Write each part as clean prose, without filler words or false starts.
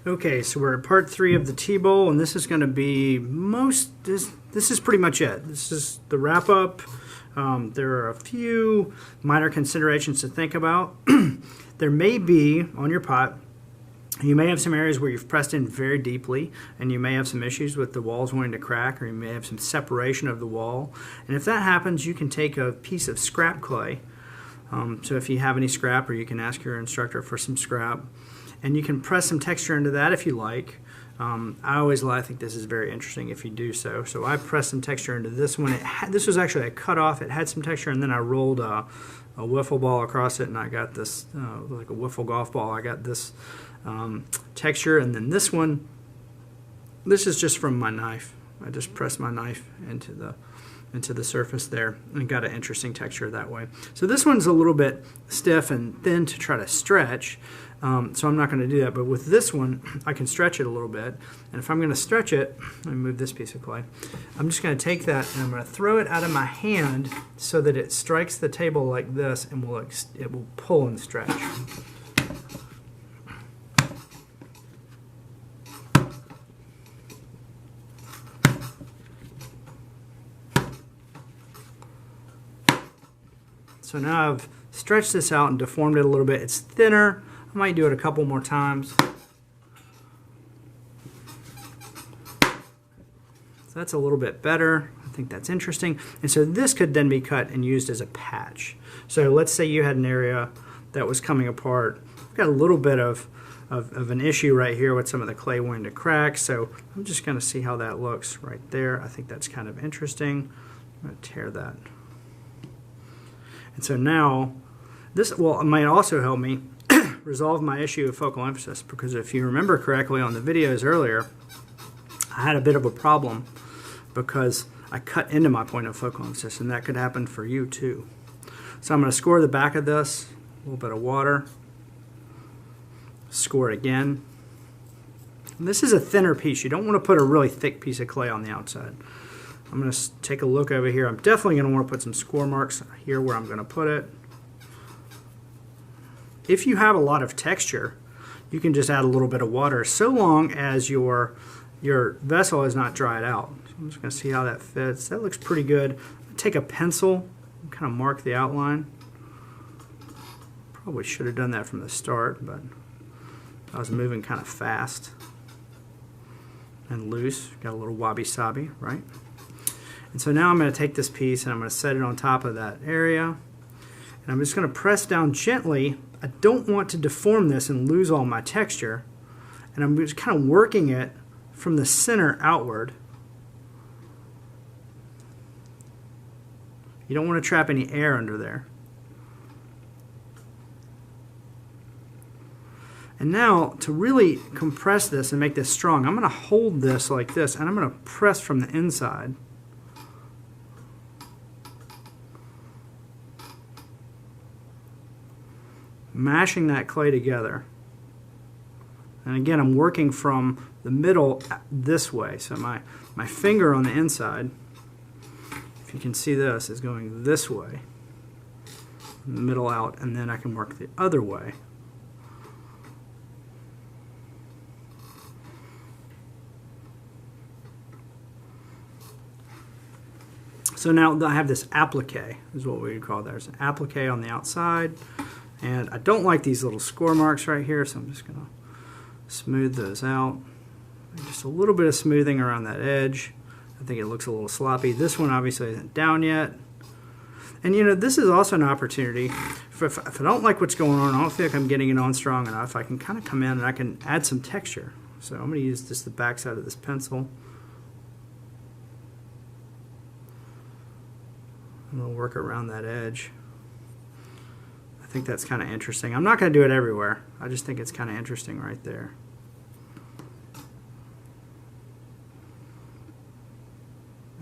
Okay, so we're at part 3 of the T-bowl, and this is going to be this is pretty much it. This is the wrap-up. There are a few minor considerations to think about. There may be, on your pot, you may have some areas where you've pressed in very deeply, and you may have some issues with the walls wanting to crack, or you may have some separation of the wall. And if that happens, you can take a piece of scrap clay. So if you have any scrap, or you can ask your instructor for some scrap, and you can press some texture into that if you like. I think this is very interesting if you do so. So I pressed some texture into this one. This was actually a cut off. It had some texture, and then I rolled a wiffle ball across it, and I got this, like a wiffle golf ball. I got this texture, and then this one, this is just from my knife. I just pressed my knife into the surface there and got an interesting texture that way. So this one's a little bit stiff and thin to try to stretch, so I'm not going to do that. But with this one, I can stretch it a little bit. And if I'm going to stretch it, let me move this piece of clay. I'm just going to take that and I'm going to throw it out of my hand so that it strikes the table like this, and it will pull and stretch. So now I've stretched this out and deformed it a little bit. It's thinner. I might do it a couple more times. So that's a little bit better. I think that's interesting. And so this could then be cut and used as a patch. So let's say you had an area that was coming apart. I've got a little bit of an issue right here with some of the clay wanting to crack. So I'm just going to see how that looks right there. I think that's kind of interesting. I'm going to tear that. And so now, this might also help me resolve my issue of focal emphasis, because if you remember correctly on the videos earlier, I had a bit of a problem because I cut into my point of focal emphasis, and that could happen for you too. So I'm going to score the back of this, a little bit of water, score it again. And this is a thinner piece. You don't want to put a really thick piece of clay on the outside. I'm going to take a look over here. I'm definitely going to want to put some score marks here where I'm going to put it. If you have a lot of texture, you can just add a little bit of water, so long as your vessel is not dried out. So I'm just going to see how that fits. That looks pretty good. Take a pencil and kind of mark the outline. Probably should have done that from the start, but I was moving kind of fast and loose. Got a little wabi-sabi, right? And so now I'm going to take this piece and I'm going to set it on top of that area. And I'm just going to press down gently. I don't want to deform this and lose all my texture. And I'm just kind of working it from the center outward. You don't want to trap any air under there. And now, to really compress this and make this strong, I'm going to hold this like this, and I'm going to press from the inside. Mashing that clay together. And again, I'm working from the middle this way. So my finger on the inside, if you can see this, is going this way. Middle out, and then I can work the other way. So now I have this applique, is what we would call it. There's an applique on the outside. And I don't like these little score marks right here, so I'm just going to smooth those out. Just a little bit of smoothing around that edge. I think it looks a little sloppy. This one obviously isn't down yet. And you know, this is also an opportunity. If I don't like what's going on, I don't feel like I'm getting it on strong enough, I can kind of come in and I can add some texture. So I'm going to use just the back side of this pencil. I'm going to work around that edge. I think that's kind of interesting. I'm not going to do it everywhere. I just think it's kind of interesting right there.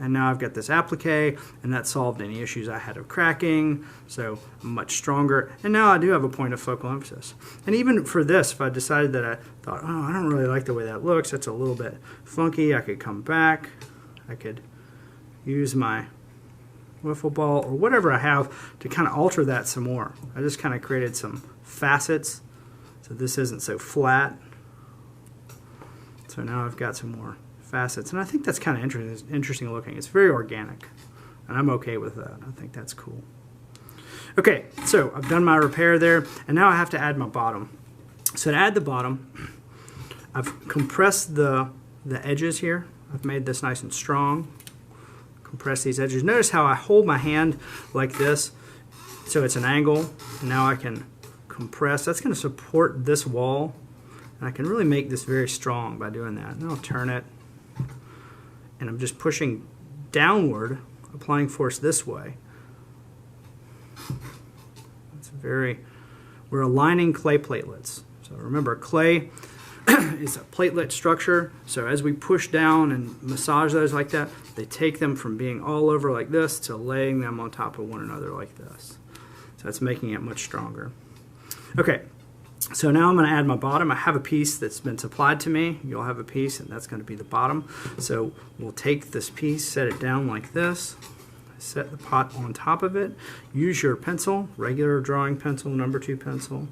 And now I've got this applique, and that solved any issues I had of cracking, so much stronger. And now I do have a point of focal emphasis. And even for this, if I decided that I thought, oh, I don't really like the way that looks, that's a little bit funky, I could come back. I could use my wiffle ball or whatever I have to kind of alter that some more. I just kind of created some facets so this isn't so flat. So now I've got some more facets, and I think that's kind of interesting looking. It's very organic, and I'm okay with that. I think that's cool. Okay, so I've done my repair there, and now I have to add my bottom. So to add the bottom, I've compressed the edges here. I've made this nice and strong. Compress these edges. Notice how I hold my hand like this, so it's an angle, and now I can compress. That's going to support this wall, and I can really make this very strong by doing that. And I'll turn it, and I'm just pushing downward, applying force this way. We're aligning clay platelets. So remember, clay is a platelet structure. So as we push down and massage those like that, they take them from being all over like this to laying them on top of one another like this. So that's making it much stronger. Okay, so now I'm going to add my bottom. I have a piece that's been supplied to me. You'll have a piece, and that's going to be the bottom. So we'll take this piece, set it down like this. Set the pot on top of it. Use your pencil, regular drawing pencil, number 2 pencil.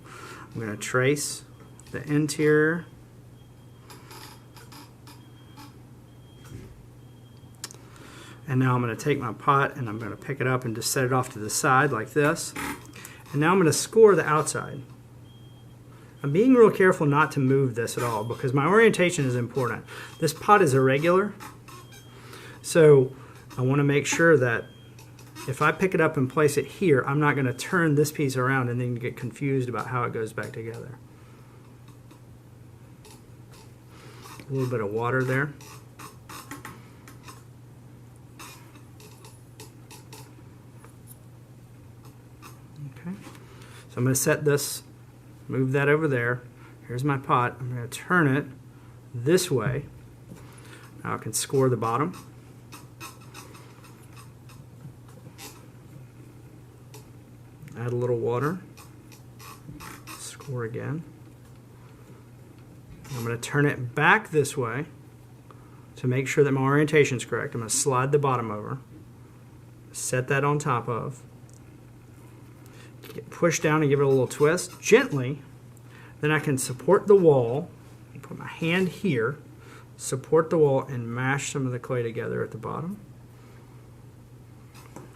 I'm going to trace the interior. And now I'm going to take my pot and I'm going to pick it up and just set it off to the side like this. And now I'm going to score the outside. I'm being real careful not to move this at all because my orientation is important. This pot is irregular, so I want to make sure that if I pick it up and place it here, I'm not going to turn this piece around and then get confused about how it goes back together. A little bit of water there. Okay, so I'm going to set this, move that over there. Here's my pot. I'm going to turn it this way. Now I can score the bottom. Add a little water, score again. I'm going to turn it back this way to make sure that my orientation is correct. I'm going to slide the bottom over, set that on top of, push down and give it a little twist gently. Then I can support the wall, put my hand here, support the wall, and mash some of the clay together at the bottom.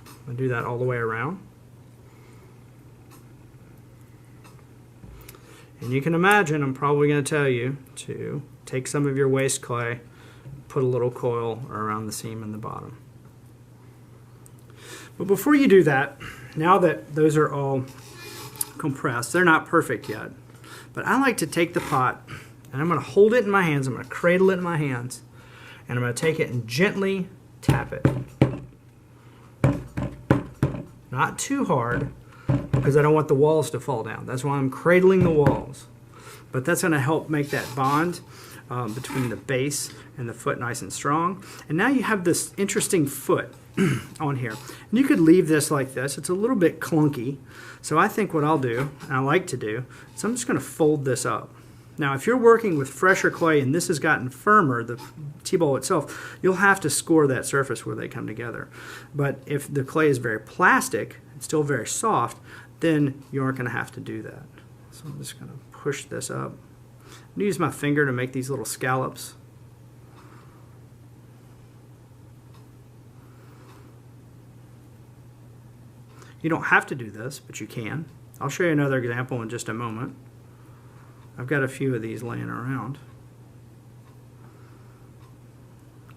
I'm going to do that all the way around. And you can imagine I'm probably going to tell you to take some of your waste clay, put a little coil around the seam in the bottom. But before you do that, now that those are all compressed, they're not perfect yet, but I like to take the pot and I'm going to hold it in my hands, I'm going to cradle it in my hands, and I'm going to take it and gently tap it. Not too hard, because I don't want the walls to fall down. That's why I'm cradling the walls. But that's going to help make that bond between the base and the foot nice and strong. And now you have this interesting foot on here. And you could leave this like this. It's a little bit clunky. So I think what I'll do, and I like to do, is I'm just going to fold this up. Now if you're working with fresher clay and this has gotten firmer, the T-bowl itself, you'll have to score that surface where they come together. But if the clay is very plastic, it's still very soft, then you aren't going to have to do that. So I'm just going to push this up. I'm going to use my finger to make these little scallops. You don't have to do this, but you can. I'll show you another example in just a moment. I've got a few of these laying around.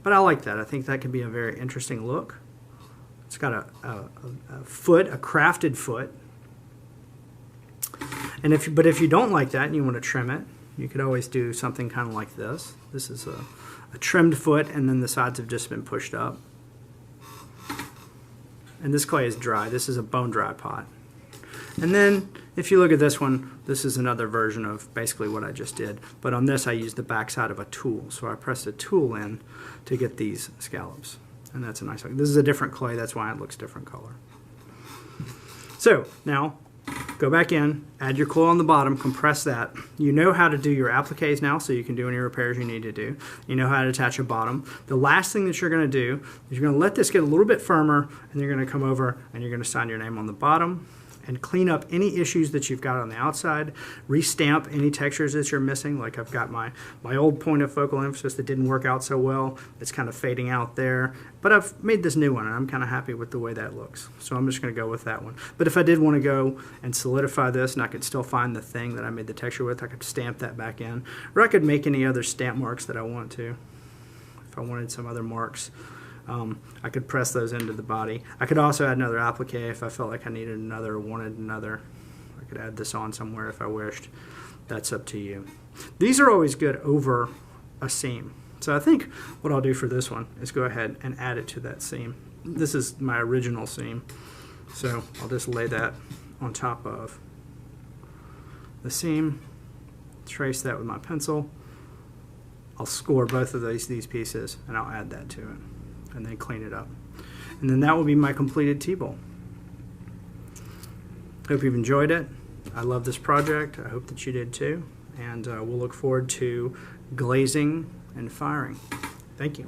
But I like that. I think that could be a very interesting look. It's got a foot, a crafted foot. And but if you don't like that and you want to trim it, you could always do something kind of like this. This is a trimmed foot, and then the sides have just been pushed up. And this clay is dry. This is a bone dry pot. And then if you look at this one, this is another version of basically what I just did. But on this I used the back side of a tool. So I pressed a tool in to get these scallops. And that's a nice look. This is a different clay, that's why it looks different color. So now go back in, add your coil on the bottom, compress that. You know how to do your appliques now, so you can do any repairs you need to do. You know how to attach a bottom. The last thing that you're going to do is you're going to let this get a little bit firmer, and you're going to come over and you're going to sign your name on the bottom, and clean up any issues that you've got on the outside, restamp any textures that you're missing. Like I've got my old point of focal emphasis that didn't work out so well. It's kind of fading out there. But I've made this new one, and I'm kind of happy with the way that looks. So I'm just going to go with that one. But if I did want to go and solidify this, and I could still find the thing that I made the texture with, I could stamp that back in. Or I could make any other stamp marks that I want to. If I wanted some other marks, I could press those into the body. I could also add another applique if I felt like I needed another or wanted another. I could add this on somewhere if I wished. That's up to you. These are always good over a seam. So I think what I'll do for this one is go ahead and add it to that seam. This is my original seam. So I'll just lay that on top of the seam, trace that with my pencil. I'll score both of these pieces, and I'll add that to it, and then clean it up. And then that will be my completed T-bowl. Hope you've enjoyed it. I love this project. I hope that you did too. And we'll look forward to glazing and firing. Thank you.